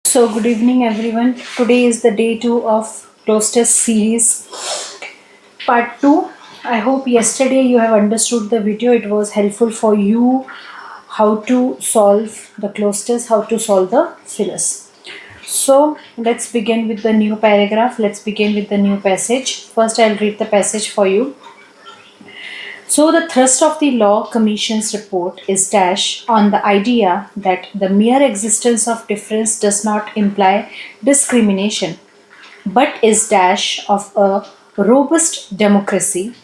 So, good evening, everyone. Today is the day two of Close series, part two. I hope yesterday you have understood the video. It was helpful for you how to solve the close how to solve the fillers. So, let's begin with the new paragraph. Let's begin with the new passage. First, I'll read the passage for you. So, the thrust of the Law Commission's report is dash on the idea that the mere existence of difference does not imply discrimination, but is dash of a robust democracy.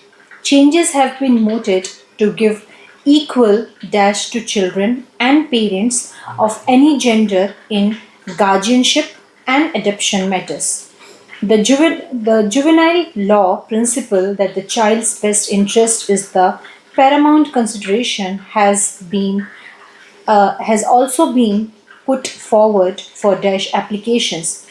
Changes have been mooted to give equal dash to children and parents of any gender in guardianship and adoption matters. The juvenile law principle that the child's best interest is the paramount consideration has also been put forward for Daesh applications.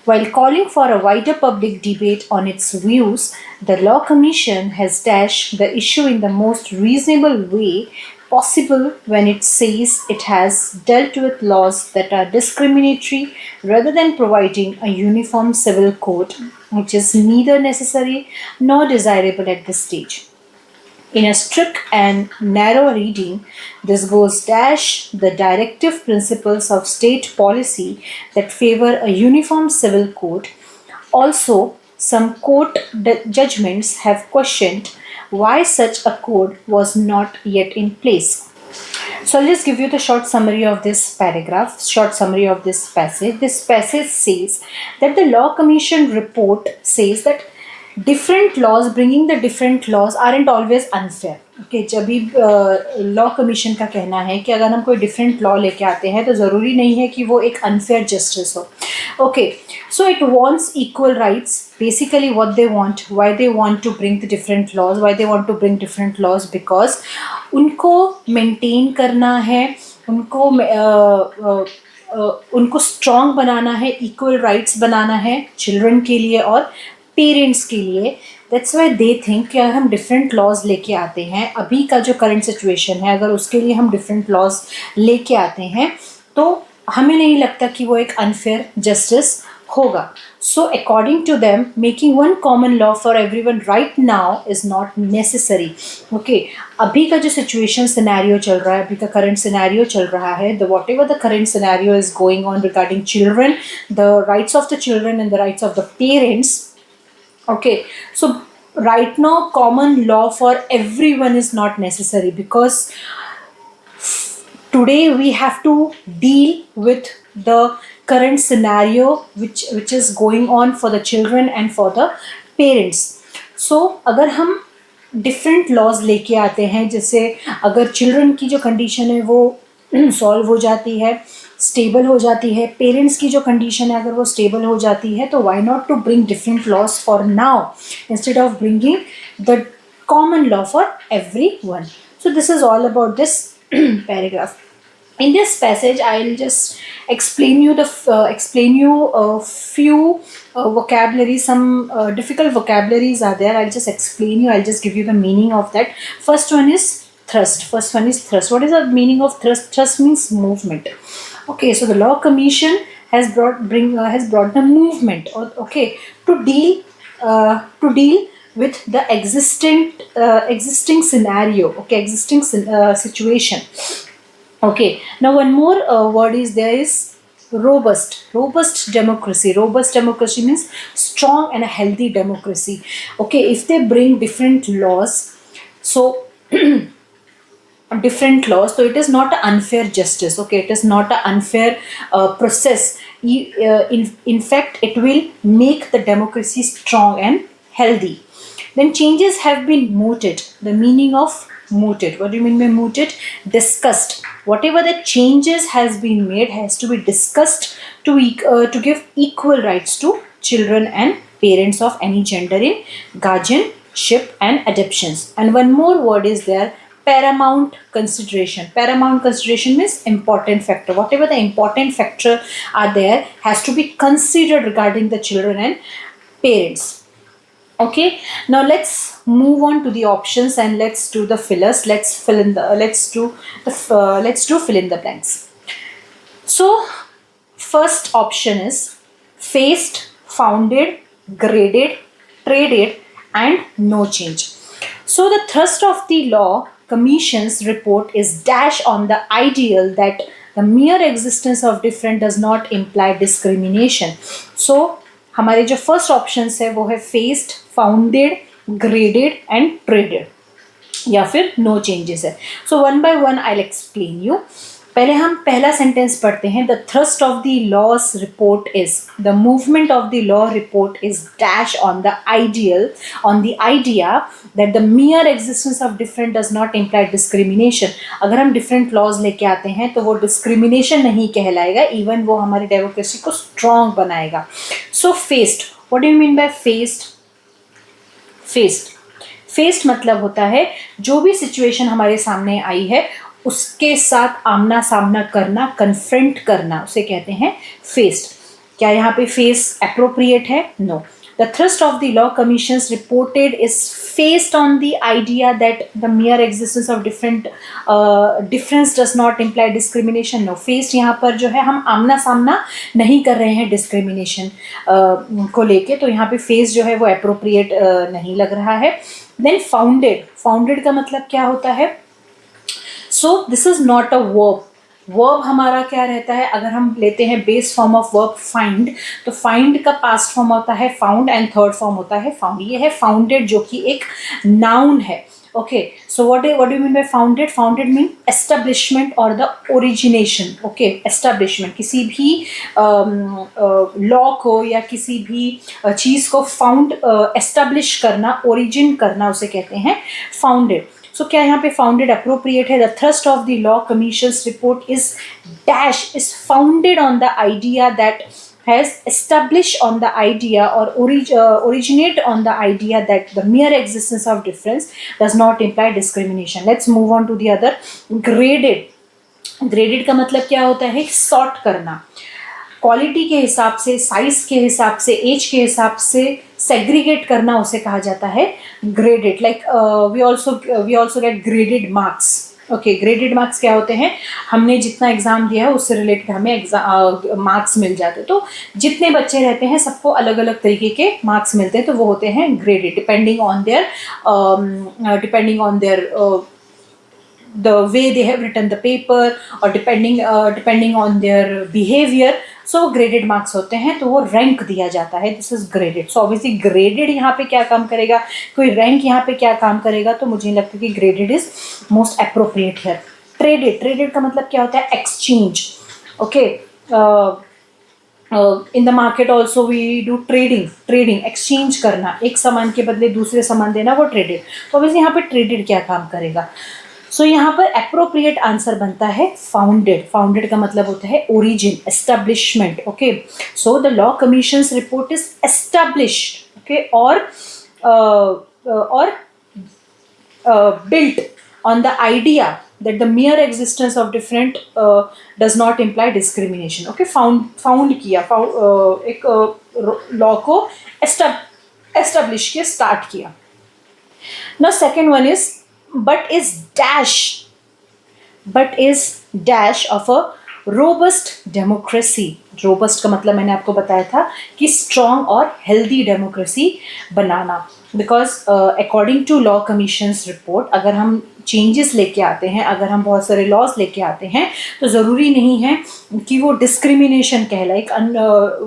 While calling for a wider public debate on its views, the Law Commission has dashed the issue in the most reasonable way possible when it says it has dealt with laws that are discriminatory rather than providing a uniform civil code, which is neither necessary nor desirable at this stage. In a strict and narrow reading, this goes dash the directive principles of state policy that favor a uniform civil code. Also, some court judgments have questioned why such a code was not yet in place. So I'll just give you the short summary of this paragraph, short summary of this passage. This passage says that the Law Commission report says that different laws, bringing the different laws aren't always unfair. Okay जब भी law commission का कहना है कि अगर हम कोई different law लेके आते हैं तो ज़रूरी नहीं है कि वो एक अनफेयर जस्टिस हो. Okay so it wants equal rights. Basically what they want, why they want to bring the different laws, why they want to bring different laws, because उनको मेंटेन करना है, उनको स्ट्रॉन्ग बनाना है, इक्वल राइट्स बनाना है children के लिए और parents के लिए. दैट्स वाई दे थिंक कि अगर हम डिफरेंट लॉज लेके आते हैं, अभी का जो करंट सिचुएशन है, अगर उसके लिए हम डिफरेंट लॉज लेके आते हैं तो हमें नहीं लगता कि वो एक अनफेयर जस्टिस होगा. So according to them making one common law for everyone right now is not necessary. Okay अभी का जो सिचुएशन सिनेरियो चल रहा है, अभी का करंट सिनेरियो चल रहा है, the what ever the current scenario is going on regarding children, the rights of the children and the rights of the parents. Okay, so right now common law for everyone is not necessary because today we have to deal with the current scenario which is going on for the children and for the parents. So अगर हम different laws लेके आते हैं, जैसे अगर children की जो condition है वो सॉल्व हो जाती है, स्टेबल हो जाती है, पेरेंट्स की जो कंडीशन है अगर वो स्टेबल हो जाती है, तो why not to bring different laws for now instead of bringing the common law for every one. So this is all about this paragraph. In this passage I'll just explain you a few vocabulary, some difficult vocabularies are there. I'll just explain you, I'll just give you the meaning of that. First one is thrust. What is the meaning of thrust? Thrust means movement. Okay, so the Law Commission has brought the movement, okay, to deal with the existing scenario, okay, existing situation. Okay, now one more word is there is robust democracy. Robust democracy means strong and a healthy democracy. Okay, if they bring different laws, so different laws, so it is not an unfair justice. Okay, it is not an unfair process. In fact it will make the democracy strong and healthy. Then changes have been mooted. The meaning of mooted, what do you mean by mooted? Discussed. Whatever the changes has been made has to be discussed to give equal rights to children and parents of any gender in guardianship and adoptions. And one more word is there, paramount consideration. Paramount consideration means important factor. Whatever the important factor are there has to be considered regarding the children and parents. Okay, now let's move on to the options and let's do the fillers. Let's do fill in the blanks. So First option is faced, founded, graded, traded, and no change. So the thrust of the law commission's report is dash on the ideal that the mere existence of different does not imply discrimination. So हमारे जो first option है वो है faced, founded, graded and traded या फिर no changes है. So one by one I will explain you. पहले हम पहला सेंटेंस पढ़ते हैं. The thrust of the loss report is the movement of the law report is dash on the ideal on the idea that the mere existence of different does not imply discrimination. अगर हम different laws लेके आते हैं तो वो discrimination नहीं कहलाएगा, even वो हमारी डेमोक्रेसी को स्ट्रॉन्ग बनाएगा. So faced, what do you mean by faced? Faced मतलब होता है जो भी सिचुएशन हमारे सामने आई है उसके साथ आमना सामना करना, कन्फ्रंट करना, उसे कहते हैं फेस्ड. क्या यहाँ पे फेस अप्रोप्रिएट है? No. The thrust of the law commissions reported is faced on the idea that the mere existence of difference does not imply discrimination. No. Faced यहाँ पर जो है हम आमना सामना नहीं कर रहे हैं डिस्क्रिमिनेशन को लेके, तो यहाँ पे फेस जो है वो अप्रोप्रिएट नहीं लग रहा है. देन फाउंडेड का मतलब क्या होता है? सो this is not a verb. Verb हमारा क्या रहता है? अगर हम लेते हैं base form of verb find, तो फाइंड का पास्ट फॉर्म होता है फाउंड एंड थर्ड फॉर्म होता है फाउंड. ये है फाउंडेड जो कि एक नाउन है. Okay, so what do you mean bye founded? Founded mean establishment और द ओरिजिनेशन. ओके, एस्टेब्लिशमेंट, किसी भी लॉ को या किसी भी चीज़ को फाउंड एस्टेब्लिश करना, ओरिजिन करना, उसे कहते हैं फाउंडेड. सो क्या यहाँ पे फाउंडेड अप्रोप्रिएट है? The thrust of the law commissions report is dash is founded on the idea that has established on the idea or originate on the idea that the mere existence of difference does not imply discrimination. Let's move on to the other. Graded का मतलब क्या होता है? Sort करना, quality के हिसाब से, size के हिसाब से, एज के हिसाब से सेग्रीगेट करना, उसे कहा जाता है graded. Like we also get graded marks. Okay, graded marks क्या होते हैं? हमने जितना एग्जाम दिया है उससे रिलेटेड हमें मार्क्स मिल जाते हैं. तो जितने बच्चे रहते हैं सबको अलग अलग तरीके के मार्क्स मिलते हैं, तो वो होते हैं graded depending on their the way they have written the paper or depending on their behavior. So graded marks होते हैं, तो वो रैंक दिया जाता है. This is graded. So obviously graded यहाँ पे क्या काम करेगा, कोई रैंक यहाँ पे क्या काम करेगा, तो मुझे नहीं लगता कि graded is most appropriate here. Traded का मतलब क्या होता है? Exchange. Okay, in the market also we do trading, exchange करना, एक सामान के बदले दूसरे सामान देना, वो ट्रेडेड. तो ऑब्वियसली यहाँ पे ट्रेडेड क्या काम करेगा? सो यहाँ पर अप्रोप्रिएट आंसर बनता है फाउंडेड का मतलब होता है origin, establishment. Okay, so the law commissions report is established, okay, और built on the idea that the mere existence of different does not imply discrimination. Okay, found किया, एक लॉ को establish किया, start किया. Now second one is but is dash of a robust democracy. robust का मतलब मैंने आपको बताया था कि strong और healthy democracy बनाना. Because according to law commissions report, अगर हम चेंजेस लेके आते हैं, अगर हम बहुत सारे लॉज लेके आते हैं, तो ज़रूरी नहीं है कि वो डिस्क्रिमिनेशन कहलाए.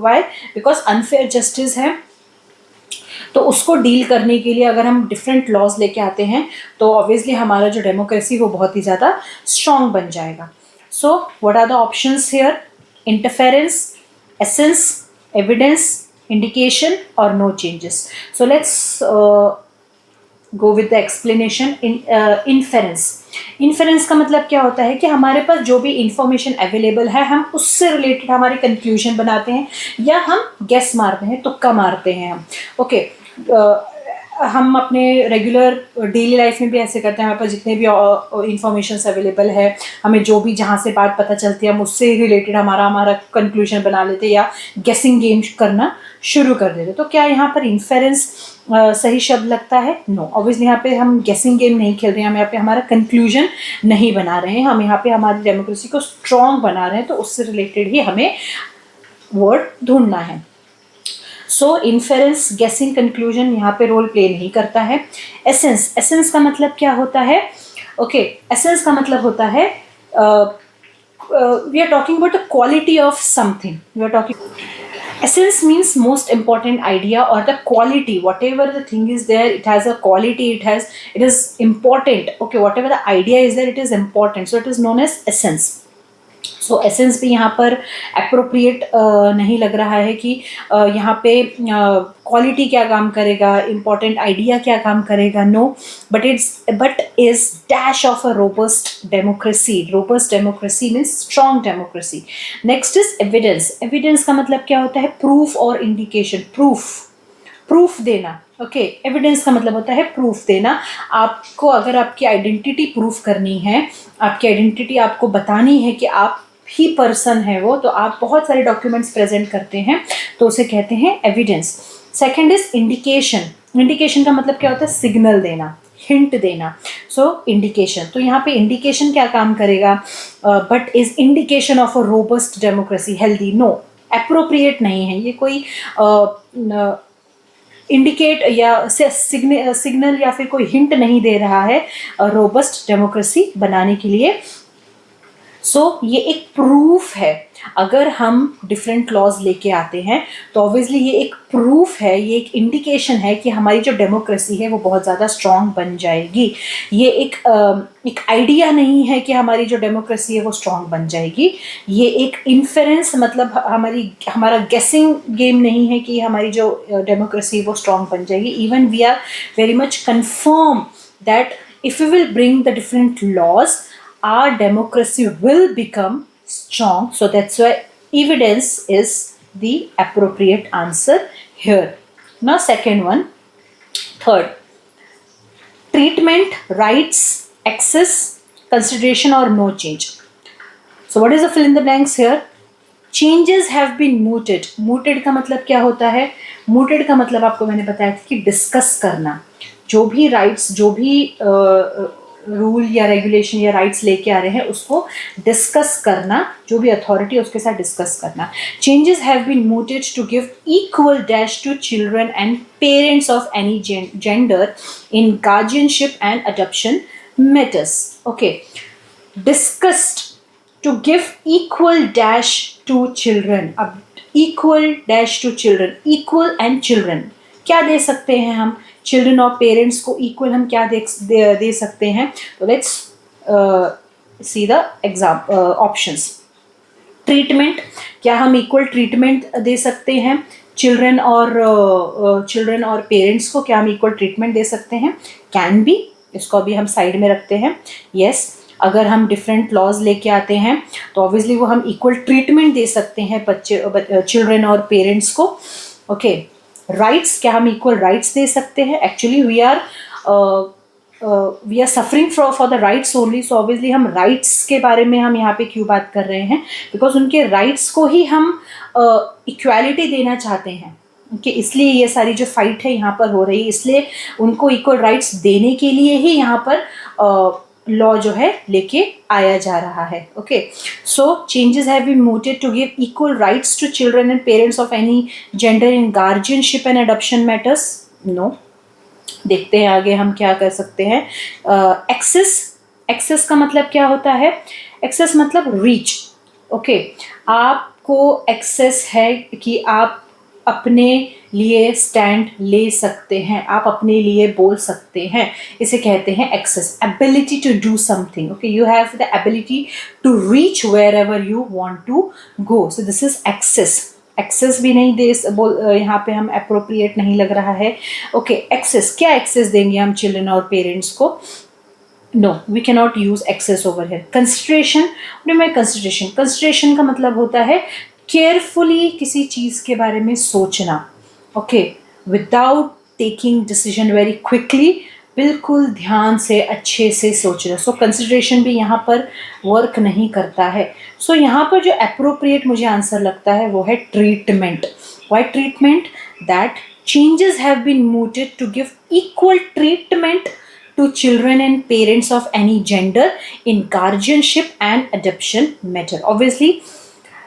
वाई? बिकॉज अनफेयर जस्टिस है, तो उसको डील करने के लिए अगर हम डिफरेंट लॉज लेके आते हैं तो ऑब्वियसली हमारा जो डेमोक्रेसी वो बहुत ही ज़्यादा स्ट्रॉन्ग बन जाएगा. So what are the options here? Interference, essence, evidence, indication or no changes. So let's go with the explanation. Inference का मतलब क्या होता है कि हमारे पास जो भी इंफॉर्मेशन अवेलेबल है हम उससे रिलेटेड हमारे कंक्लूजन बनाते हैं या हम गेस मारते हैं, तुक्का मारते हैं हम. ओके, हम अपने रेगुलर डेली लाइफ में भी ऐसे करते हैं. हमारे पास जितने भी इंफॉर्मेशंस अवेलेबल है, हमें जो भी जहाँ से बात पता चलती है हम उससे रिलेटेड हमारा कंक्लूजन बना लेते हैं या गेसिंग गेम करना शुरू कर देते. तो क्या यहाँ पर इन्फेरेंस सही शब्द लगता है? नो. ऑब्वियसली यहाँ पे हम गेसिंग गेम नहीं खेल रहे हैं, हम यहाँ पे हमारा कंक्लूजन नहीं बना रहे हैं, हम यहाँ पे हमारी डेमोक्रेसी को स्ट्रॉन्ग बना रहे हैं, तो उससे रिलेटेड ही हमें वर्ड ढूंढना है। सो इन्फेरेंस, गेसिंग, कंक्लूजन यहाँ पे रोल प्ले नहीं करता है। एसेंस, एसेंस का मतलब क्या होता है? ओके, एसेंस का मतलब होता है we are talking about the quality of something. We are talking, essence means most important idea or the quality, whatever the thing is there, it has a quality, it is important. Okay, whatever the idea is there, it is important, so it is known as essence. So essence भी यहाँ पर appropriate नहीं लग रहा है कि यहाँ पे क्वालिटी क्या काम करेगा, इम्पॉर्टेंट आइडिया क्या काम करेगा, no, but is dash of a robust democracy. Robust democracy means strong democracy. Next is evidence. Evidence का मतलब क्या होता है? प्रूफ और इंडिकेशन. प्रूफ देना. ओके, एविडेंस का मतलब होता है प्रूफ देना. आपको अगर आपकी आइडेंटिटी प्रूफ करनी है, आपकी आइडेंटिटी आपको बतानी है कि आप ही पर्सन है वो, तो आप बहुत सारे डॉक्यूमेंट्स प्रेजेंट करते हैं, तो उसे कहते हैं evidence. Second is indication. Indication का मतलब क्या होता है? सिग्नल देना, हिंट देना. So indication. तो यहाँ पे इंडिकेशन क्या काम करेगा? But is indication of a robust democracy healthy? No, appropriate नहीं है ये. कोई इंडिकेट या सिग्नल या फिर कोई हिंट नहीं दे रहा है रोबस्ट डेमोक्रेसी बनाने के लिए. सो ये एक प्रूफ है. अगर हम डिफरेंट लॉज लेके आते हैं तो ऑब्वियसली ये एक प्रूफ है, ये एक इंडिकेशन है कि हमारी जो डेमोक्रेसी है वो बहुत ज़्यादा स्ट्रॉन्ग बन जाएगी. ये एक आइडिया नहीं है कि हमारी जो डेमोक्रेसी है वो स्ट्रॉन्ग बन जाएगी. ये एक इन्फेरेंस, मतलब हमारा गेसिंग गेम नहीं है कि हमारी जो डेमोक्रेसी वो स्ट्रॉन्ग बन जाएगी. Even we are very much confirm that if we will bring the different laws, our democracy will become strong. So that's why evidence is the appropriate answer here. Now second one. Third, treatment, rights, access, consideration or no change. So what is the fill in the blanks here? Changes have been mooted. Mooted का मतलब क्या होता है? Mooted का मतलब आपको मैंने बताया था कि डिस्कस करना. जो भी राइट्स, जो भी रूल या रेगुलेशन या राइट्स लेके आ रहे हैं उसको डिस्कस करना, जो भी अथॉरिटी है उसके साथ डिस्कस करना. Changes have been mooted to give equal dash to children and parents of any gender in guardianship and adoption matters. Okay, discussed to give equal dash to children. अब equal dash to children, equal and children क्या दे सकते हैं हम? Children और parents को equal हम क्या दे सकते हैं? तो let's see the options. Treatment, क्या हम इक्वल ट्रीटमेंट दे सकते हैं? चिल्ड्रन और पेरेंट्स को क्या हम इक्वल ट्रीटमेंट दे सकते हैं? कैन बी, इसको अभी हम साइड में रखते हैं. यस, अगर हम डिफरेंट लॉज लेके आते हैं तो ऑब्वियसली वो हम इक्वल ट्रीटमेंट दे सकते हैं चिल्ड्रन और पेरेंट्स को. ओके, राइट्स, क्या हम इक्वल राइट्स दे सकते हैं? Actually we are suffering for the rights only. So obviously हम राइट्स के बारे में हम यहाँ पे क्यों बात कर रहे हैं? बिकॉज उनके राइट्स को ही हम इक्वालिटी देना चाहते हैं. कि इसलिए ये सारी जो फाइट है यहाँ पर हो रही है, इसलिए उनको इक्वल राइट्स देने के लिए ही यहाँ पर लॉ जो है लेके आया जा रहा है. Okay, so changes have been mooted to give equal rights to children and parents of any gender in guardianship and adoption matters. No. देखते हैं आगे हम क्या कर सकते हैं. एक्सेस. एक्सेस का मतलब क्या होता है? एक्सेस मतलब रीच. ओके, आपको एक्सेस है कि आप अपने लिए स्टैंड ले सकते हैं, आप अपने लिए बोल सकते हैं. इसे कहते हैं access. Ability to do something. Okay, you have the ability to reach where ever you want to go. So this is access. Access भी नहीं दे यहाँ पे हम अप्रोप्रिएट नहीं लग रहा है. ओके, एक्सेस, क्या एक्सेस देंगे हम चिल्ड्रन और पेरेंट्स को? No, we can not use access over here. Consideration. Consideration, consideration का मतलब होता है केयरफुली किसी चीज़ के बारे में सोचना. Okay, without taking decision very quickly, बिल्कुल ध्यान से अच्छे से सोचना. सो कंसिडरेशन भी यहाँ पर वर्क नहीं करता है. सो यहाँ पर जो अप्रोप्रिएट मुझे आंसर लगता है वो है treatment. Why treatment? That changes have been mooted to give equal treatment to children and parents of any gender in guardianship and adoption matter. Obviously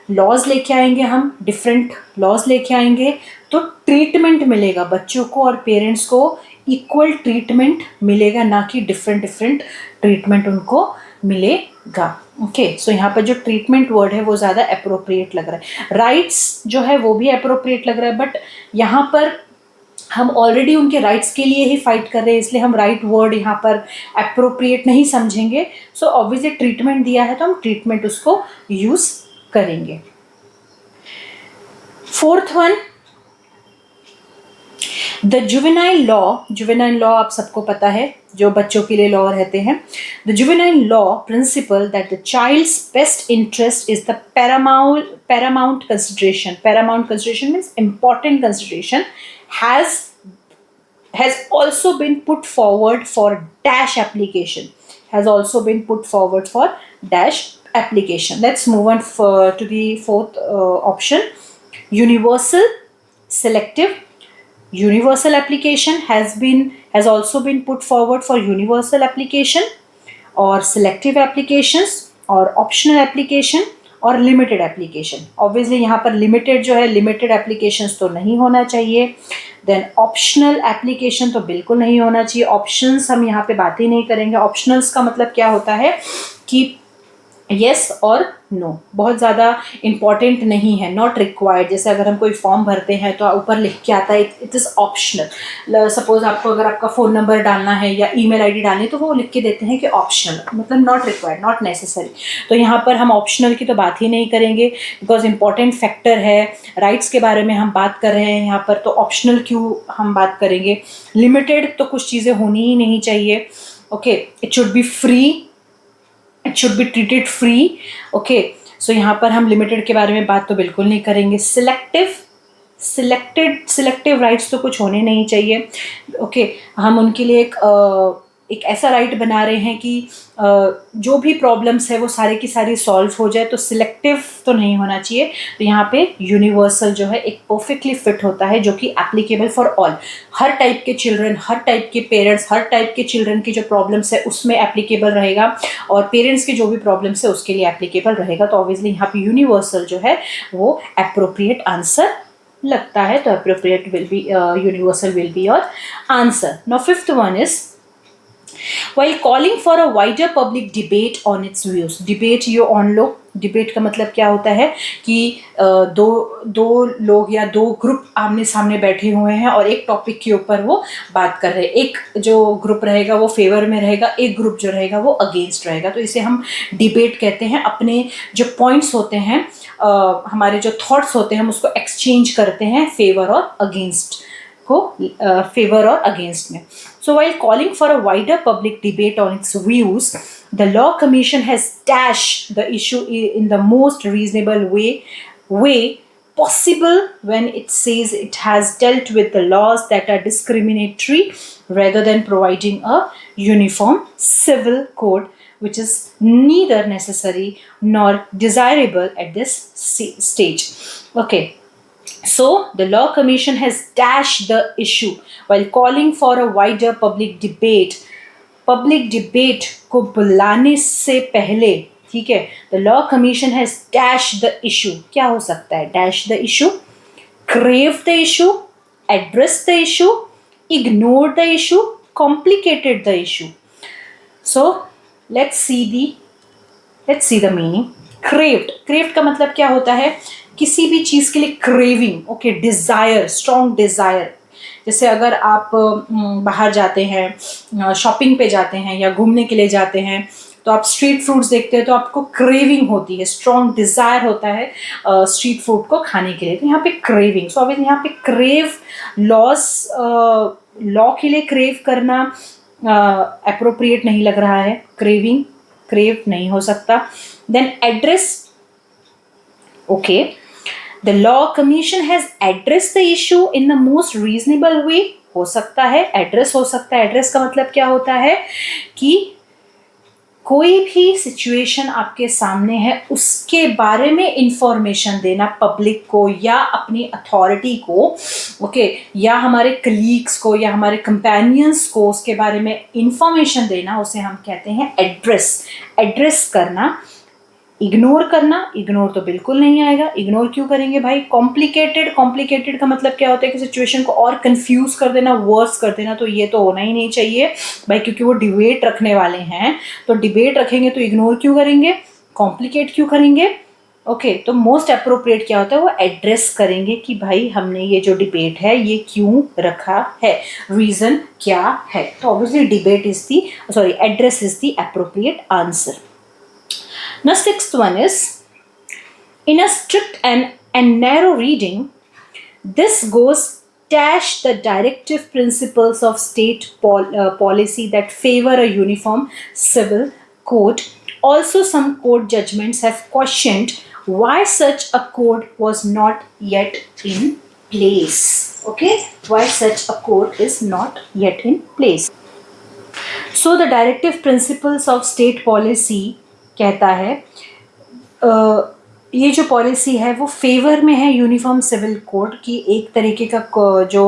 laws लेके आएंगे, हम डिफरेंट लॉज लेके आएंगे तो ट्रीटमेंट मिलेगा बच्चों को और पेरेंट्स को, इक्वल ट्रीटमेंट मिलेगा, ना कि डिफरेंट ट्रीटमेंट उनको मिलेगा। ओके, सो यहाँ पर जो ट्रीटमेंट वर्ड है वो ज़्यादा अप्रोप्रिएट लग रहा है। राइट्स जो है वो भी अप्रोप्रिएट लग रहा है, बट यहाँ पर हम ऑलरेडी उनके राइट्स के लिए ही फाइट कर रहे हैं, इसलिए हम राइट वर्ड यहाँ पर अप्रोप्रिएट नहीं समझेंगे। सो ऑब्वियसली ट्रीटमेंट दिया है तो हम ट्रीटमेंट उसको यूज करेंगे। Fourth one, the juvenile law आप सबको पता है, जो बच्चों के लिए लॉ रहते हैं। The juvenile law principle that the child's best interest is the paramount consideration. Paramount consideration means important consideration has also been put forward for dash application. Has also been put forward for dash application. Let's move on to the fourth option. Universal selective. Universal application has also been put forward for universal application, or selective applications, or optional application, और limited application. Obviously यहाँ पर limited जो है, limited applications तो नहीं होना चाहिए। Then optional application तो बिल्कुल नहीं होना चाहिए। ऑप्शंस हम यहाँ पे बात ही नहीं करेंगे। ऑप्शनल्स का मतलब क्या होता है कि येस और नो, बहुत ज़्यादा इंपॉर्टेंट नहीं है, नॉट रिक्वायर्ड। जैसे अगर हम कोई फॉर्म भरते हैं तो ऊपर लिख के आता है इट इज़ ऑप्शनल। सपोज आपको अगर आपका फ़ोन नंबर डालना है या ईमेल आईडी डालनी है तो वो लिख के देते हैं कि ऑप्शनल, मतलब नॉट रिक्वायर्ड, नॉट नेसेसरी। तो यहाँ पर हम ऑप्शनल की तो बात ही नहीं करेंगे, बिकॉज इंपॉर्टेंट फैक्टर है, राइट्स के बारे में हम बात कर रहे हैं यहाँ पर, तो ऑप्शनल क्यों हम बात करेंगे। लिमिटेड तो कुछ चीज़ें होनी ही नहीं चाहिए। Okay, it should be free, it should be treated free. Okay, so यहाँ पर हम लिमिटेड के बारे में बात तो बिल्कुल नहीं करेंगे। सिलेक्टिव राइट्स तो कुछ होने नहीं चाहिए। ओके, हम उनके लिए एक ऐसा राइट बना रहे हैं कि जो भी प्रॉब्लम्स है वो सारे की सारी सॉल्व हो जाए, तो सिलेक्टिव तो नहीं होना चाहिए। तो यहाँ पे यूनिवर्सल जो है एक परफेक्टली फिट होता है, जो कि applicable for all, her type के चिल्ड्रन, हर टाइप के पेरेंट्स, हर टाइप के चिल्ड्रन की जो प्रॉब्लम्स है उसमें एप्लीकेबल रहेगा, और पेरेंट्स की जो भी प्रॉब्लम्स है उसके लिए एप्लीकेबल रहेगा। तो ऑब्वियसली यहाँ पे यूनिवर्सल जो है वो अप्रोप्रिएट आंसर लगता है, तो appropriate will be universal will be your answer. Now fifth one is while calling for a wider public debate on its views. Debate ये ऑन लो, डिबेट का मतलब क्या होता है कि दो लोग या दो ग्रुप आमने सामने बैठे हुए हैं और एक टॉपिक के ऊपर वो बात कर रहे हैं। एक जो ग्रुप रहेगा वो फेवर में रहेगा, एक ग्रुप जो रहेगा वो अगेंस्ट रहेगा, तो इसे हम डिबेट कहते हैं। अपने जो पॉइंट्स होते हैं, हमारे जो थॉट्स होते हैं, हम उसको एक्सचेंज करते हैं फेवर और अगेंस्ट को, फेवर और अगेंस्ट में। So while calling for a wider public debate on its views, the Law Commission has dashed the issue in the most reasonable way possible when it says it has dealt with the laws that are discriminatory rather than providing a uniform civil code, which is neither necessary nor desirable at this stage. Okay. So, the Law Commission has dashed the issue while calling for a wider public debate. Public debate को बुलाने से पहले, ठीक है, the Law Commission has dashed the issue. क्या हो सकता है? Dash the issue, crave the issue, address the issue, ignore the issue, complicated the issue. So, let's see the meaning. Craved का मतलब क्या होता है? किसी भी चीज़ के लिए craving, okay, desire, strong desire. जैसे अगर आप बाहर जाते हैं, शॉपिंग पे जाते हैं या घूमने के लिए जाते हैं, तो आप स्ट्रीट फूड्स देखते हैं तो आपको क्रेविंग होती है, स्ट्रॉन्ग डिज़ायर होता है स्ट्रीट फूड को खाने के लिए, तो यहाँ पे क्रेविंग। सो अभी यहाँ पे क्रेव, लॉ के लिए क्रेव करना अप्रोप्रिएट नहीं लग रहा है। क्रेव नहीं हो सकता। Then address, okay, the law commission has addressed the issue in the most reasonable way, हो सकता है, एड्रेस हो सकता है। एड्रेस का मतलब क्या होता है कि कोई भी सिचुएशन आपके सामने है उसके बारे में इंफॉर्मेशन देना पब्लिक को या अपनी अथॉरिटी को, ओके, या हमारे कलीग्स को या हमारे कंपेनियंस को उसके बारे में इंफॉर्मेशन देना, उसे हम कहते हैं एड्रेस। एड्रेस करना इग्नोर करना, इग्नोर तो बिल्कुल नहीं आएगा। इग्नोर क्यों करेंगे भाई? कॉम्प्लिकेटेड, कॉम्प्लिकेटेड का मतलब क्या होता है कि सिचुएशन को और कंफ्यूज कर देना, वर्स कर देना, तो ये तो होना ही नहीं चाहिए भाई, क्योंकि वो डिबेट रखने वाले हैं, तो डिबेट रखेंगे तो इग्नोर क्यों करेंगे, कॉम्प्लिकेट क्यों करेंगे? ओके, तो मोस्ट अप्रोप्रिएट क्या होता है, वो एड्रेस करेंगे कि भाई हमने ये जो डिबेट है ये क्यों रखा है, रीजन क्या है। तो obviously debate is the, sorry, address is the appropriate answer. Now, sixth one is, in a strict and narrow reading, this goes dash the directive principles of state policy that favor a uniform civil code. Also, some court judgments have questioned why such a code was not yet in place. Okay, why such a code is not yet in place. So, the directive principles of state policy कहता है ये जो policy है वो favour में है uniform civil code की, एक तरीके का जो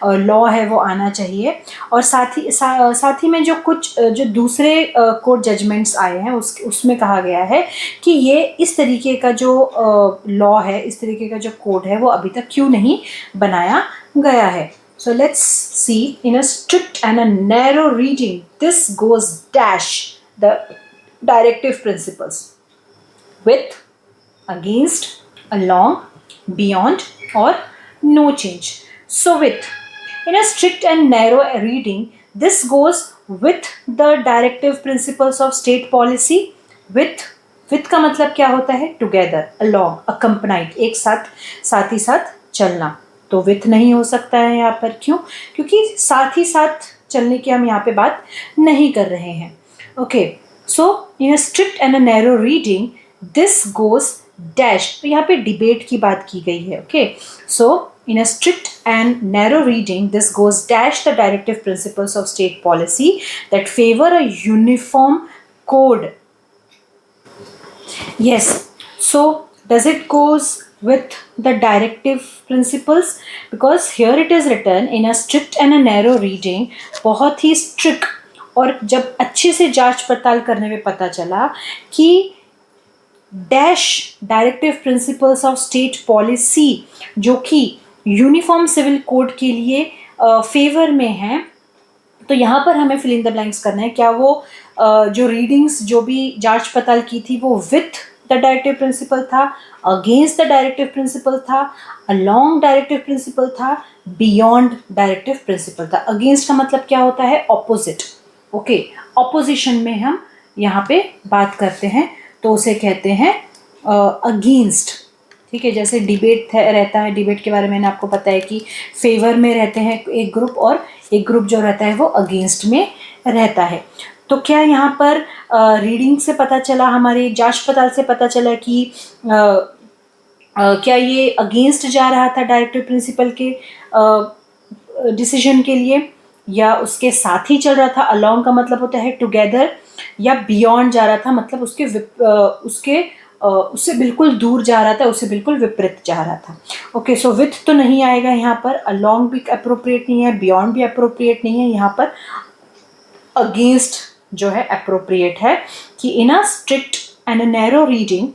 लॉ है वो आना चाहिए। और साथ ही में जो कुछ जो दूसरे कोर्ट जजमेंट्स आए हैं उसमें कहा गया है कि ये इस तरीके का जो लॉ है, इस तरीके का जो कोड है वो अभी तक क्यों नहीं बनाया गया है। So let's see, in a strict and a narrow reading, this goes dash the directive principles with, against, along, beyond, or no change. So with, in a strict and narrow reading, this goes with the directive principles of state policy. With का मतलब क्या होता है? Together, along, accompanied, एक साथ ही साथ चलना। तो with नहीं हो सकता है यहाँ पर, क्यों? क्योंकि साथ ही साथ चलने की हम यहाँ पे बात नहीं कर रहे हैं। Okay, so in a strict and a narrow reading this goes dash, तो यहाँ पे डिबेट की बात की गई है। Okay, so in a strict and narrow reading, this goes dash the directive principles of state policy that favor a uniform code. Yes, so does it goes with the directive principles? Because here it is written in a strict and a narrow reading, बहुत ही strict, और जब अच्छे से जांच पड़ताल करने में पता चला कि dash directive principles of state policy जो कि यूनिफॉर्म सिविल कोड के लिए फेवर में है, तो यहाँ पर हमें फिल इन द ब्लैंक्स करना है। क्या वो जो रीडिंग्स जो भी जांच पड़ताल की थी वो विथ द डायरेक्टिव प्रिंसिपल था, अगेंस्ट द डायरेक्टिव प्रिंसिपल था, अलॉन्ग डायरेक्टिव प्रिंसिपल था, बियॉन्ड डायरेक्टिव प्रिंसिपल था। अगेंस्ट का मतलब क्या होता है? ऑपोजिट। ओके, ऑपोजिशन में हम यहाँ पे बात करते हैं तो उसे कहते हैं अगेंस्ट। ठीक है, जैसे डिबेट रहता है, डिबेट के बारे में आपको पता है कि फेवर में रहते हैं एक ग्रुप और एक ग्रुप जो रहता है वो अगेंस्ट में रहता है। तो क्या यहाँ पर रीडिंग से पता चला, हमारे जांच पड़ताल से पता चला कि क्या ये अगेंस्ट जा रहा था डायरेक्टिव प्रिंसिपल के डिसीजन के लिए, या उसके साथ ही चल रहा था, अलॉन्ग का मतलब होता है टुगेदर, या बियॉन्ड जा रहा था मतलब उससे बिल्कुल दूर जा रहा था, उससे बिल्कुल विपरीत जा रहा था। ओके, सो विथ तो नहीं आएगा यहाँ पर, अलॉन्ग भी अप्रोप्रिएट नहीं है, बियॉन्ड भी अप्रोप्रिएट नहीं है, यहाँ पर अगेंस्ट जो है अप्रोप्रिएट है कि in a strict and a narrow reading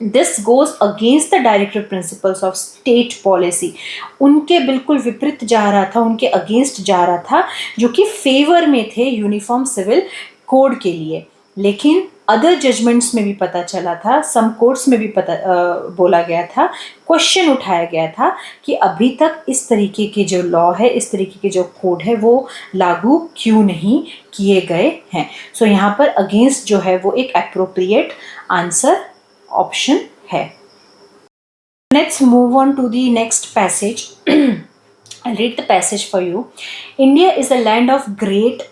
this goes against the directive principles of state policy. उनके बिल्कुल विपरीत जा रहा था, उनके अगेंस्ट जा रहा था, जो कि फेवर में थे यूनिफॉर्म सिविल कोड के लिए। लेकिन अदर जजमेंट्स में भी पता चला था, सम कोर्ट्स में भी बोला गया था, क्वेश्चन उठाया गया था कि अभी तक इस तरीके के जो लॉ है, इस तरीके के जो कोड है वो लागू क्यों नहीं किए गए हैं। सो यहाँ पर अगेंस्ट जो है वो एक एप्रोप्रिएट आंसर ऑप्शन है। Let's move on to the next passage. I'll read the passage for you. India is a land of great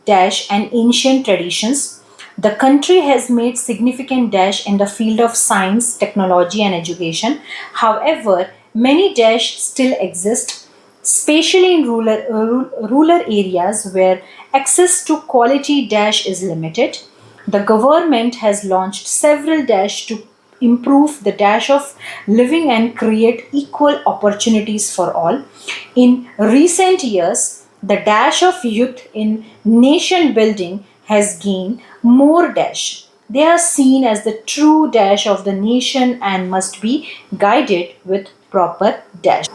dash and ancient traditions. The country has made significant dash in the field of science, technology, and education. However, many dash still exist, especially in rural areas where access to quality dash is limited. The government has launched several dash to improve the dash of living and create equal opportunities for all. In recent years, the dash of youth in nation building has gained more dash. They are seen as the true dash of the nation and must be guided with proper dash.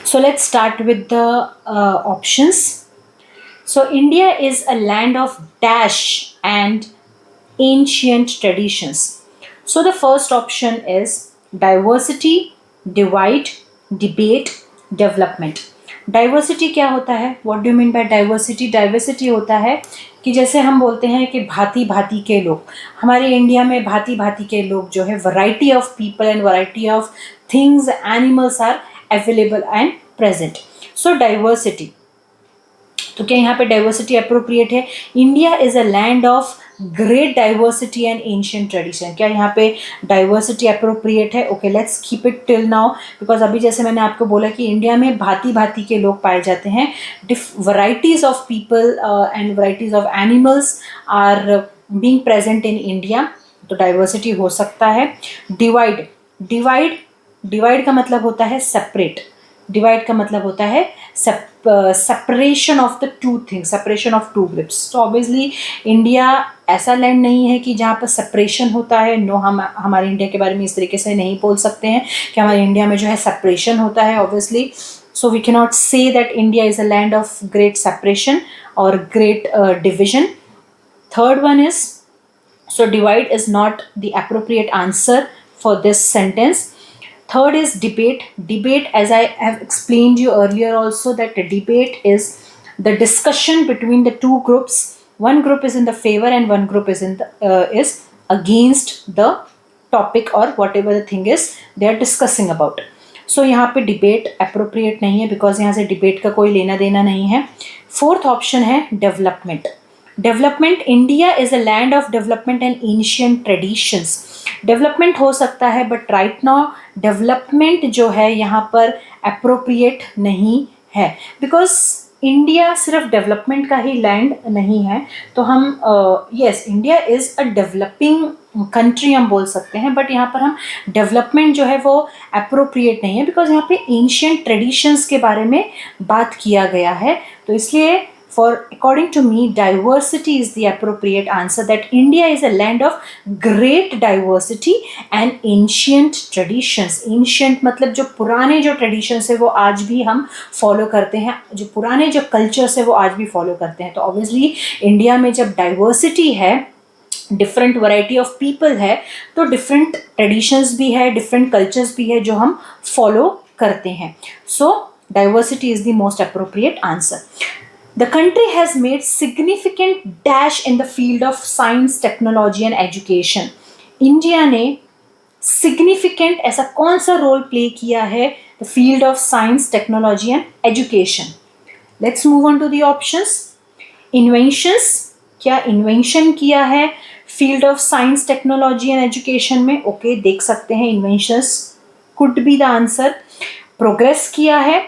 So let's start with the options. So India is a land of dash and ancient traditions. So the first option is diversity, divide, debate, development. Diversity क्या होता है? What do mean by diversity? Diversity होता है कि जैसे हम बोलते हैं कि भांति भांति के लोग, हमारे इंडिया में भांति भांति के लोग जो है, variety of people and variety of things, animals are available and present. So diversity, तो क्या यहाँ पे डाइवर्सिटी अप्रोप्रिएट है? India is a land of great diversity and ancient tradition. क्या यहाँ पे डाइवर्सिटी अप्रोप्रिएट है? Okay, let's keep it till now, because अभी जैसे मैंने आपको बोला कि इंडिया में भांति भांति के लोग पाए जाते हैं, varieties of people and varieties of animals are being present in India, तो डाइवर्सिटी हो सकता है. डिवाइड, डिवाइड का मतलब होता है सेपरेट. डिवाइड का मतलब होता है separation of the two things, separation of two groups. तो ऑब्वियसली इंडिया ऐसा लैंड नहीं है कि जहाँ पर सेपरेशन होता है. नो, हम हमारे इंडिया के बारे में इस तरीके से नहीं बोल सकते हैं कि हमारे इंडिया में जो है सेपरेशन होता है, obviously. So we can not say that India is a land of great separation और great division. Third one is, so divide is not the appropriate answer for this sentence. Third is debate. Debate, as I have explained you earlier also, that the debate is the discussion between the two groups. One group is in the favor and one group is is against the topic or whatever the thing is they are discussing about. So यहाँ पे debate appropriate नहीं है, because यहाँ से debate का कोई लेना देना नहीं है. Fourth option है development. Development, India is a land of development and ancient traditions. Development हो सकता है, बट राइट नाउ डेवलपमेंट जो है यहाँ पर अप्रोप्रिएट नहीं है, बिकॉज इंडिया सिर्फ डेवलपमेंट का ही लैंड नहीं है. तो हम yes, India is a developing country हम बोल सकते हैं, बट यहाँ पर हम डेवलपमेंट जो है वो अप्रोप्रिएट नहीं है, बिकॉज यहाँ पे एंशिएंट ट्रेडिशंस के बारे में बात किया गया है. तो इसलिए for according to me, diversity is the appropriate answer, that India is a land of great diversity and ancient traditions. Ancient मतलब जो पुराने जो traditions है वो आज भी हम follow करते हैं, जो पुराने जो cultures है वो आज भी follow करते हैं. तो obviously India में जब diversity है, डिफरेंट वैरायटी ऑफ पीपल है, तो डिफरेंट ट्रेडिशंस भी है, डिफरेंट कल्चर्स भी है जो हम फॉलो करते हैं. So diversity is the most appropriate answer. The country has made significant dash in the field of science, technology and education. India ने significant ऐसा कौन सा रोल प्ले किया है the field of science, technology and education. Let's move on to the options. Inventions, क्या invention किया है field of science, technology and education में? Okay, देख सकते हैं inventions could be the answer. Progress किया है.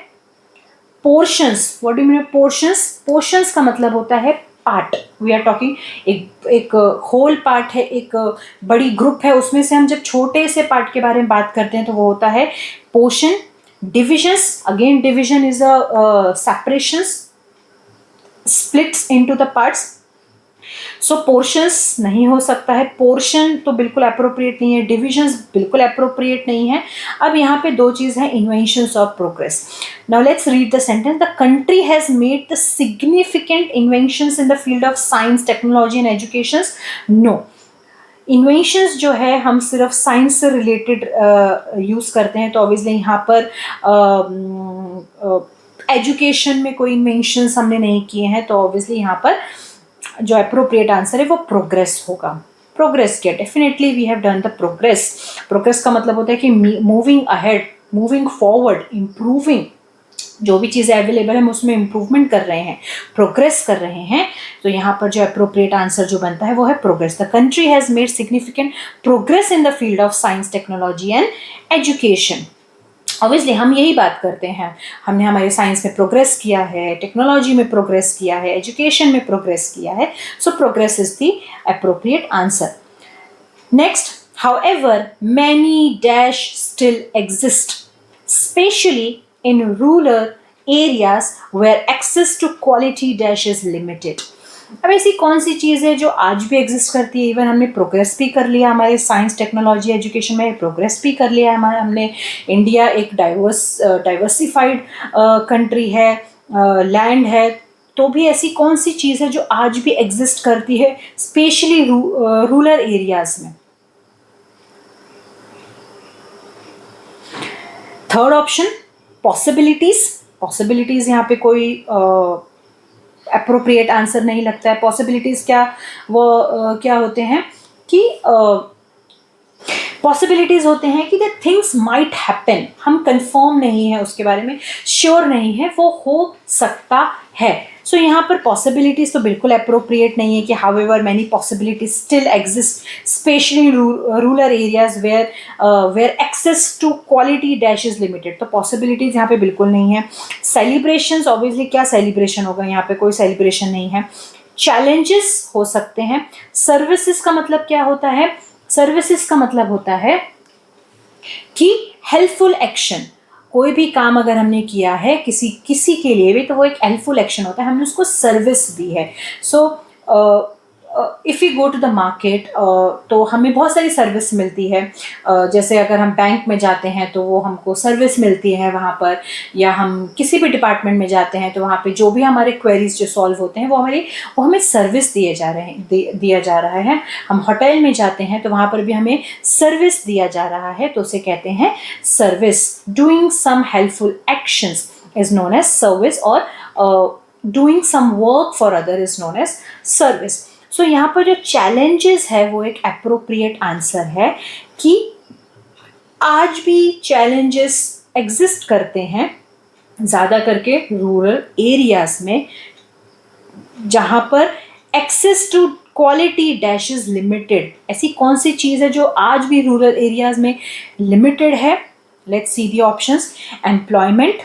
Portions, what do mean portions? Portions का मतलब होता है पार्ट. वी आर टॉकिंग एक होल पार्ट है, एक बड़ी ग्रुप है, उसमें से हम जब छोटे से पार्ट के बारे में बात करते हैं तो वो होता है portion. Divisions, again division is a separations, splits into the parts. So portions नहीं हो सकता है. पोर्शन तो बिल्कुल अप्रोप्रिएट नहीं है, डिविजन्स बिल्कुल अप्रोप्रिएट नहीं है. अब यहाँ पे दो चीज़ है, इन्वेंशंस और progress. Now let's read the sentence. The country has made the significant inventions in the field of science, technology and education. No, inventions जो है हम सिर्फ साइंस से रिलेटेड यूज़ करते हैं, तो ऑब्वियसली यहाँ पर एजुकेशन में कोई इन्वेंशंस हमने नहीं किए हैं, तो ऑब्वियसली यहाँ पर जो अप्रोप्रिएट आंसर है वो प्रोग्रेस होगा. प्रोग्रेस किया, definitely we have done the progress. Progress का मतलब होता है कि moving ahead, moving forward, improving. जो भी चीज़ें अवेलेबल है हम उसमें इम्प्रूवमेंट कर रहे हैं, प्रोग्रेस कर रहे हैं. तो यहाँ पर जो अप्रोप्रिएट आंसर जो बनता है वो है progress. The country has made significant progress in the field of science, technology and education. Obviously हम यही बात करते हैं, हमने हमारे साइंस में प्रोग्रेस किया है, टेक्नोलॉजी में प्रोग्रेस किया है, एजुकेशन में प्रोग्रेस किया है. So progress is the appropriate answer. Next, however many dash still exist, specially in rural areas where access to quality dash is limited. अब ऐसी कौन सी चीज़ है जो आज भी एग्जिस्ट करती है, इवन हमने प्रोग्रेस भी कर लिया, हमारे साइंस टेक्नोलॉजी एजुकेशन में प्रोग्रेस भी कर लिया है हमने। इंडिया एक डाइवर्सिफाइड कंट्री है, लैंड है, तो भी ऐसी कौन सी चीज़ है जो आज भी एग्जिस्ट करती है, स्पेशली रूरल एरियाज में? Third option, possibilities. पॉसिबिलिटीज यहाँ पे कोई अप्रोप्रिएट आंसर नहीं लगता है। पॉसिबिलिटीज क्या क्या होते हैं कि पॉसिबिलिटीज होते हैं कि द थिंग्स माइट हैपन, हम कंफर्म नहीं है उसके बारे में, श्योर नहीं है, वो हो सकता है। सो यहाँ पर पॉसिबिलिटीज तो बिल्कुल अप्रोप्रिएट नहीं है कि however many possibilities still exist specially rural areas where access to quality dash is limited. तो पॉसिबिलिटीज यहाँ पे बिल्कुल नहीं है। सेलिब्रेशंस, ऑब्वियसली क्या सेलिब्रेशन होगा, यहाँ पे कोई सेलिब्रेशन नहीं है। चैलेंजेस हो सकते हैं। सर्विसेज का मतलब क्या होता है? सर्विसेज का मतलब होता है कि हेल्पफुल एक्शन, कोई भी काम अगर हमने किया है किसी के लिए भी, तो वो एक हेल्पफुल एक्शन होता है, हमने उसको सर्विस दी है। So if you go to the market, तो हमें बहुत सारी सर्विस मिलती है। जैसे अगर हम बैंक में जाते हैं तो वो हमको सर्विस मिलती है वहाँ पर, या हम किसी भी डिपार्टमेंट में जाते हैं तो वहाँ पे जो भी हमारे क्वेरीज जो सॉल्व होते हैं वो हमें सर्विस दिया जा रहा है। हम होटल में जाते हैं तो वहाँ पर भी हमें सर्विस दिया जा रहा है, तो उसे कहते हैं service. Doing some helpful actions is known as service, और doing some work for other is known as service. So यहाँ पर जो चैलेंजेस है वो एक अप्रोप्रिएट आंसर है कि आज भी चैलेंजेस एग्जिस्ट करते हैं, ज़्यादा करके रूरल एरियाज में, जहाँ पर access to quality dash is limited. ऐसी कौन सी चीज़ है जो आज भी रूरल एरियाज में लिमिटेड है? Let's see the options. Employment,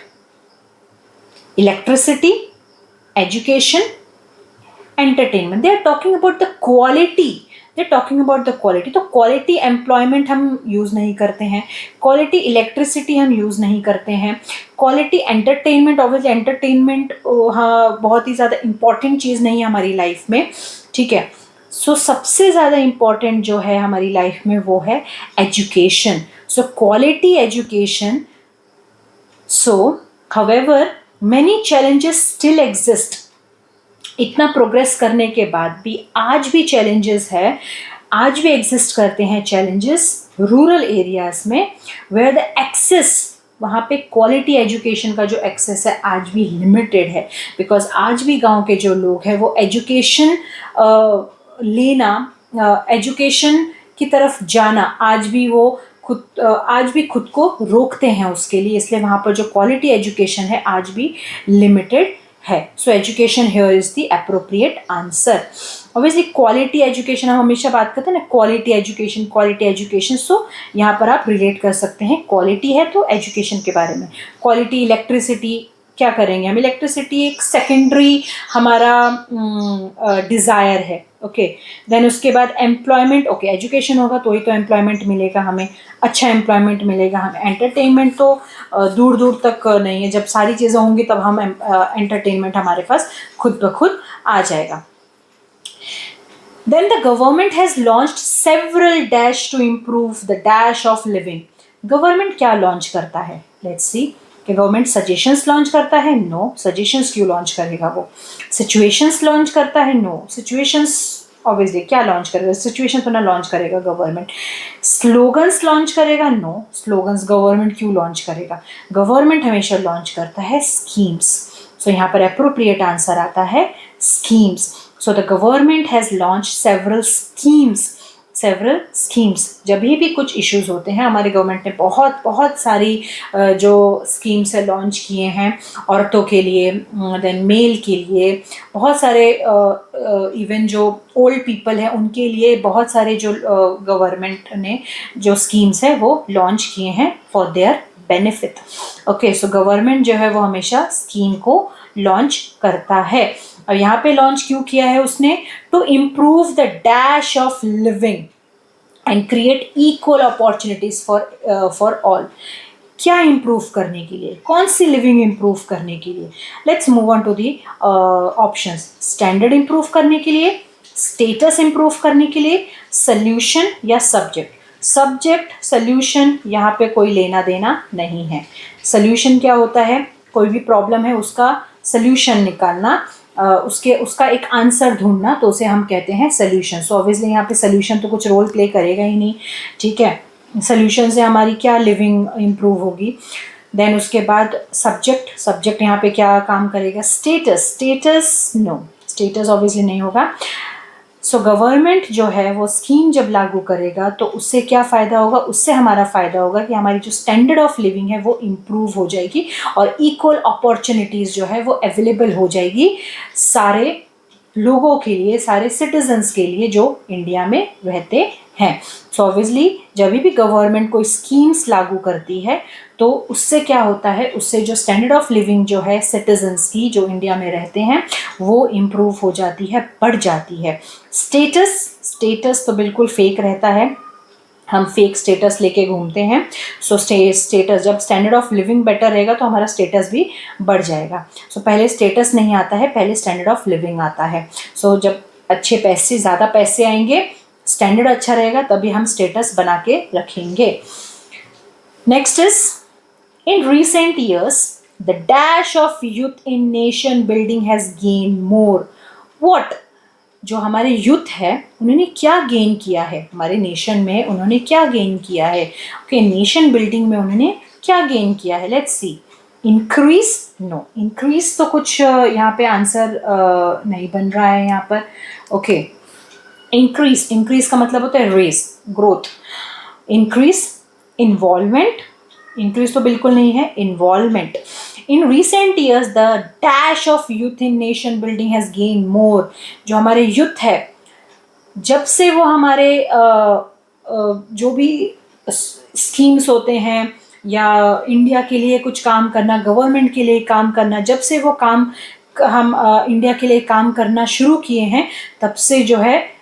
electricity, education, entertainment. They are talking about the quality, they are talking about the quality. तो क्वालिटी एम्प्लॉयमेंट हम यूज़ नहीं करते हैं, क्वालिटी इलेक्ट्रिसिटी हम यूज़ नहीं करते हैं, क्वालिटी एंटरटेनमेंट, ऑब्वियसली एंटरटेनमेंट हाँ बहुत ही ज़्यादा इंपॉर्टेंट चीज़ नहीं है हमारी लाइफ में, ठीक है। सो सबसे ज़्यादा इम्पॉर्टेंट जो है हमारी लाइफ में वो है एजुकेशन। So quality education. सो however many challenges still exist. इतना प्रोग्रेस करने के बाद भी आज भी चैलेंजेस है, आज भी एग्जिस्ट करते हैं चैलेंजेस रूरल एरियाज में, वेयर द एक्सेस, वहाँ पे क्वालिटी एजुकेशन का जो एक्सेस है आज भी लिमिटेड है। बिकॉज आज भी गांव के जो लोग हैं वो एजुकेशन लेना, एजुकेशन की तरफ जाना, आज भी खुद को रोकते हैं उसके लिए, इसलिए वहाँ पर जो क्वालिटी एजुकेशन है आज भी लिमिटेड है। So education here is the appropriate answer. Obviously quality education, हम हमेशा बात करते हैं ना, क्वालिटी एजुकेशन। सो यहाँ पर आप रिलेट कर सकते हैं, क्वालिटी है तो एजुकेशन के बारे में। क्वालिटी इलेक्ट्रिसिटी, क्या करेंगे हम? इलेक्ट्रिसिटी एक सेकेंडरी हमारा डिज़ायर है, ओके। देन उसके बाद एम्प्लॉयमेंट, ओके, एजुकेशन होगा तो ही तो एम्प्लॉयमेंट मिलेगा हमें, अच्छा एम्प्लॉयमेंट मिलेगा हमें। एंटरटेनमेंट तो दूर दूर तक नहीं है, जब सारी चीज़ें होंगी तब हम एंटरटेनमेंट हमारे पास खुद ब खुद आ जाएगा। Then the government has launched several dash to improve the dash of living. Government क्या लॉन्च करता है? लेट्स सी। कि गवर्नमेंट सजेशंस लॉन्च करता है? नो। सजेशंस क्यों लॉन्च करेगा वो? सिचुएशंस लॉन्च करता है? नो। सिचुएशंस ऑब्वियसली क्या लॉन्च करेगा? सिचुएशन तो ना लॉन्च करेगा गवर्नमेंट। स्लोगन्स लॉन्च करेगा? नो। स्लोगन्स गवर्नमेंट क्यों लॉन्च करेगा? गवर्नमेंट हमेशा लॉन्च करता है स्कीम्स। सो यहाँ पर अप्रोप्रिएट आंसर आता है schemes. So the government has launch several schemes. जब भी कुछ इश्यूज होते हैं, हमारे गवर्नमेंट ने बहुत सारी जो स्कीम्स है लॉन्च किए हैं औरतों के लिए, देन मेल के लिए, बहुत सारे इवन जो ओल्ड पीपल हैं उनके लिए बहुत सारे जो गवर्नमेंट ने जो स्कीम्स है वो लॉन्च किए हैं for their benefit. Okay, so government जो है वो हमेशा स्कीम को लॉन्च करता है। और यहाँ पे लॉन्च क्यों किया है उसने? To improve the dash of living and create equal opportunities for all. क्या इम्प्रूव करने के लिए, कौन सी लिविंग इम्प्रूव करने के लिए? Let's move on to the options. Standard improve करने के लिए, स्टेटस इम्प्रूव करने के लिए, सल्यूशन या सब्जेक्ट। सब्जेक्ट सल्यूशन यहाँ पे कोई लेना देना नहीं है। सल्यूशन क्या होता है? कोई भी प्रॉब्लम है उसका सल्यूशन निकालना, उसका एक आंसर ढूंढना, तो उसे हम कहते हैं सल्यूशन। सो ऑब्वियसली यहाँ पे सल्यूशन तो कुछ रोल प्ले करेगा ही नहीं, ठीक है। सल्यूशन से हमारी क्या लिविंग इम्प्रूव होगी? देन उसके बाद सब्जेक्ट, सब्जेक्ट यहाँ पे क्या काम करेगा? Status, status no, status obviously नहीं होगा। सो गवर्नमेंट जो है वो स्कीम जब लागू करेगा तो उससे क्या फ़ायदा होगा? उससे हमारा फ़ायदा होगा कि हमारी जो स्टैंडर्ड ऑफ लिविंग है वो इम्प्रूव हो जाएगी और इक्वल अपॉर्चुनिटीज़ जो है वो अवेलेबल हो जाएगी सारे लोगों के लिए, सारे सिटीजन्स के लिए जो इंडिया में रहते हैं। सो ऑब्वियसली जब भी गवर्नमेंट कोई स्कीम्स लागू करती है तो उससे क्या होता है? उससे जो स्टैंडर्ड ऑफ लिविंग जो है सिटीजन्स की जो इंडिया में रहते हैं वो इम्प्रूव हो जाती है, बढ़ जाती है। स्टेटस, स्टेटस तो बिल्कुल फेक रहता है, हम फेक स्टेटस लेके घूमते हैं। सो स्टेटस, जब स्टैंडर्ड ऑफ लिविंग बेटर रहेगा तो हमारा स्टेटस भी बढ़ जाएगा। सो पहले स्टेटस नहीं आता है, पहले स्टैंडर्ड ऑफ लिविंग आता है। सो जब अच्छे पैसे, ज़्यादा पैसे आएंगे, स्टैंडर्ड अच्छा रहेगा, तभी हम स्टेटस बना के रखेंगे। Next is in recent years the dash of youth in nation building has gain more. What? जो हमारे यूथ है उन्होंने क्या गेन किया है हमारे नेशन में? उन्होंने क्या गेन किया है? ओके, नेशन बिल्डिंग में उन्होंने क्या गेन किया है? Let's see. Increase, no, increase तो कुछ यहाँ पे आंसर नहीं बन रहा है यहाँ पर। ओके, इंक्रीज, इंक्रीज का मतलब होता है race, growth. Increase, involvement, increase तो बिल्कुल नहीं है, involvement. In recent years the dash of youth in nation building has gain more. जो हमारे यूथ है, जब से वो हमारे जो भी स्कीम्स होते हैं या इंडिया के लिए कुछ काम करना, गवर्नमेंट के लिए काम करना, जब से वो काम हम इंडिया के लिए काम करना शुरू किए हैं, तब से जो है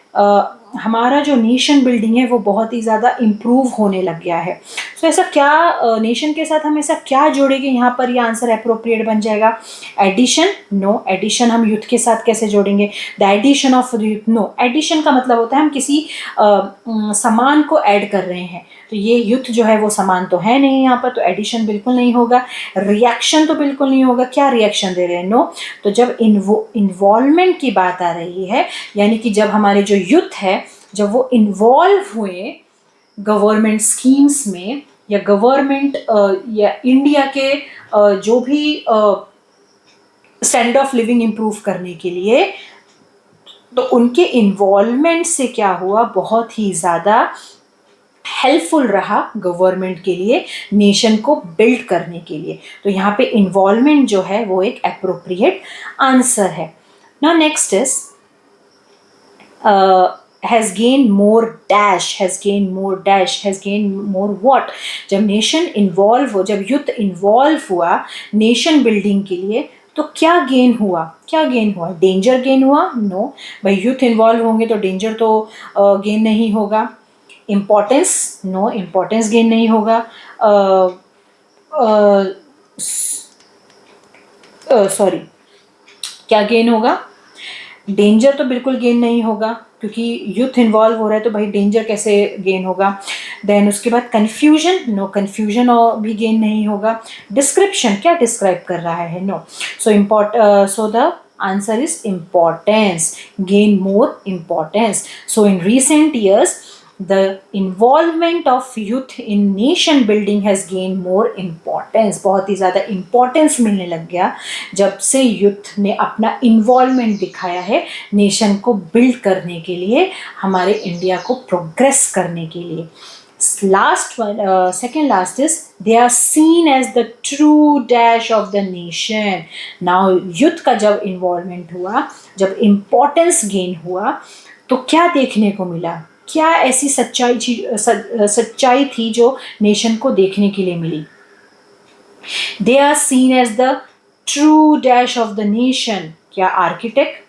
हमारा जो नेशन बिल्डिंग है वो बहुत ही ज़्यादा इम्प्रूव होने लग गया है। सो ऐसा क्या नेशन के साथ हम ऐसा क्या जोड़ेंगे यहाँ पर? ये आंसर अप्रोप्रिएट बन जाएगा। एडिशन, नो, एडिशन हम यूथ के साथ कैसे जोड़ेंगे? The addition of youth, no, addition का मतलब होता है हम किसी सामान को ऐड कर रहे हैं, तो ये यूथ जो है वो सामान तो है नहीं यहाँ पर, तो एडिशन बिल्कुल नहीं होगा। रिएक्शन तो बिल्कुल नहीं होगा, क्या रिएक्शन दे रहे हैं? नो। तो जब इन्वॉल्वमेंट की बात आ रही है, यानी कि जब हमारे जो यूथ है जब वो इन्वॉल्व हुए गवर्नमेंट स्कीम्स में या गवर्नमेंट या इंडिया के जो भी स्टैंडर्ड ऑफ लिविंग इम्प्रूव करने के लिए, तो उनके इन्वॉल्वमेंट से क्या हुआ? बहुत ही ज़्यादा हेल्पफुल रहा गवर्नमेंट के लिए, नेशन को बिल्ड करने के लिए। तो यहाँ पे इन्वॉल्वमेंट जो है वो एक एप्रोप्रिएट आंसर है। Now next is has gained more dash, has gained more dash, has gained more what? जब नेशन इन्वॉल्व हो, जब यूथ इन्वॉल्व हुआ नेशन बिल्डिंग के लिए, तो क्या गेन हुआ? क्या गेन हुआ? डेंजर गेन हुआ? नो, भाई यूथ इन्वॉल्व होंगे तो डेंजर तो गेन नहीं होगा। इम्पोर्टेंस, नो, इम्पोर्टेंस गेन नहीं होगा। सॉरी, क्या गेन होगा? डेंजर तो बिल्कुल गेन नहीं होगा, क्योंकि यूथ इन्वॉल्व हो रहा है तो भाई डेंजर कैसे गेन होगा? देन उसके बाद कन्फ्यूजन, नो, कन्फ्यूजन और भी गेन नहीं होगा। डिस्क्रिप्शन, क्या डिस्क्राइब कर रहा है? No. So the answer is importance, gain more importance. So in recent years the involvement of youth in nation building has gained more importance। बहुत ही ज़्यादा importance मिलने लग गया जब से यूथ ने अपना इन्वॉल्वमेंट दिखाया है नेशन को बिल्ड करने के लिए, हमारे इंडिया को प्रोग्रेस करने के लिए। Last one, second last is they are seen as the true dash of the nation। Now youth का जब इन्वॉल्वमेंट हुआ, जब importance gain हुआ, तो क्या देखने को मिला? क्या ऐसी सच्चाई थी जो नेशन को देखने के लिए मिली? They are seen as the true dash of the nation. क्या आर्किटेक्ट,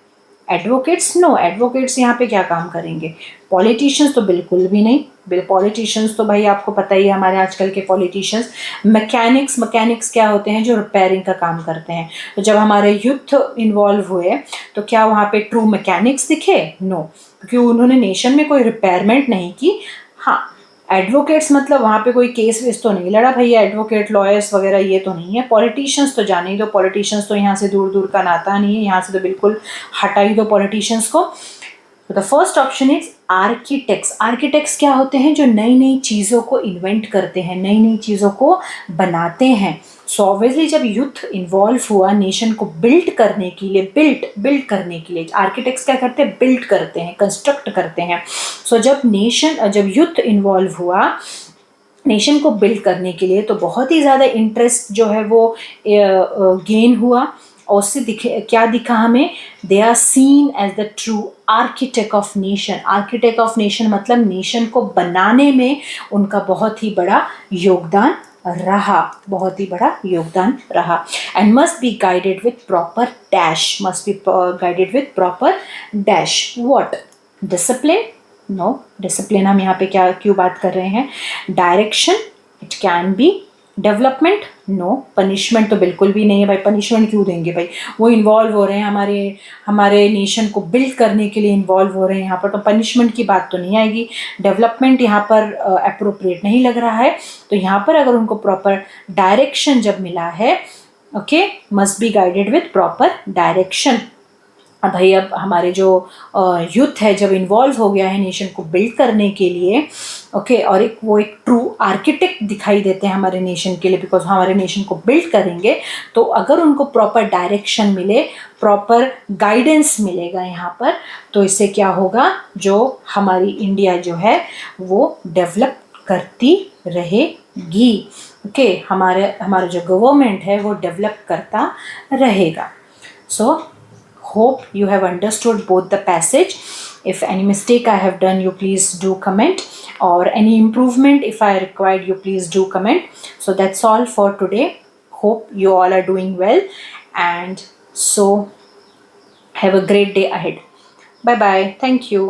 एडवोकेट्स? नो, एडवोकेट्स यहाँ पे क्या काम करेंगे? पॉलिटिशियंस तो बिल्कुल भी नहीं, पॉलिटिशियंस तो भाई आपको पता ही है, हमारे आजकल के पॉलिटिशियंस मैकेनिक्स क्या होते हैं, जो रिपेयरिंग का काम करते हैं। तो जब हमारे युद्ध इन्वॉल्व हुए तो क्या वहाँ पे ट्रू मैकेनिक्स दिखे? नो, क्योंकि उन्होंने नेशन में कोई रिपेयरमेंट नहीं की। हाँ, एडवोकेट्स मतलब वहाँ पे कोई केस वेस तो नहीं लड़ा भैया, एडवोकेट लॉयर्स वगैरह ये तो नहीं है। पॉलिटिशियंस तो जाने ही दो, पॉलिटिशियंस तो यहाँ से दूर दूर का नाता नहीं है, यहाँ से तो बिल्कुल हटा ही दो पॉलिटिशियंस को। तो the first option is architects. Architects क्या होते हैं? जो नई नई चीज़ों को इन्वेंट करते हैं, नई नई चीज़ों को बनाते हैं। सो ऑब्वियसली जब युद्ध इन्वॉल्व हुआ नेशन को बिल्ड करने के लिए, बिल्ड करने के लिए आर्किटेक्ट्स क्या करते हैं? बिल्ड करते हैं, कंस्ट्रक्ट करते हैं। सो जब युद्ध इन्वॉल्व हुआ नेशन को बिल्ड करने के लिए, तो बहुत ही ज़्यादा इंटरेस्ट जो है वो गेन हुआ। और उससे क्या दिखा हमें? They are seen as the true architect of nation. Architect of nation मतलब नेशन को बनाने में उनका बहुत ही बड़ा योगदान रहा, बहुत ही बड़ा योगदान रहा। And must be guided with proper dash, must be guided with proper dash. What? Discipline? No, discipline हम यहाँ पे क्या क्यों बात कर रहे हैं? Direction? It can be. Development? No. Punishment तो बिल्कुल भी नहीं है भाई, पनिशमेंट क्यों देंगे भाई? वो इन्वॉल्व हो रहे हैं हमारे नेशन को बिल्ड करने के लिए इन्वॉल्व हो रहे हैं यहाँ पर, तो पनिशमेंट की बात तो नहीं आएगी। डेवलपमेंट यहाँ पर अप्रोप्रिएट नहीं लग रहा है। तो यहाँ पर अगर उनको प्रॉपर डायरेक्शन जब मिला है, okay, must be guided with proper direction. भाई अब हमारे जो यूथ है जब इन्वॉल्व हो गया है नेशन को बिल्ड करने के लिए, ओके, और एक ट्रू आर्किटेक्ट दिखाई देते हैं हमारे नेशन के लिए, बिकॉज हमारे नेशन को बिल्ड करेंगे। तो अगर उनको प्रॉपर डायरेक्शन मिले, प्रॉपर गाइडेंस मिलेगा यहाँ पर, तो इससे क्या होगा? जो हमारी इंडिया जो है वो डेवलप करती रहेगी। ओके, हमारा जो गवर्नमेंट है वो डेवलप करता रहेगा। सो hope you have understood both the passage. If any mistake I have done, you please do comment, or any improvement if I required, you please do comment. So that's all for today. Hope you all are doing well, and so have a great day ahead. Bye bye. Thank you.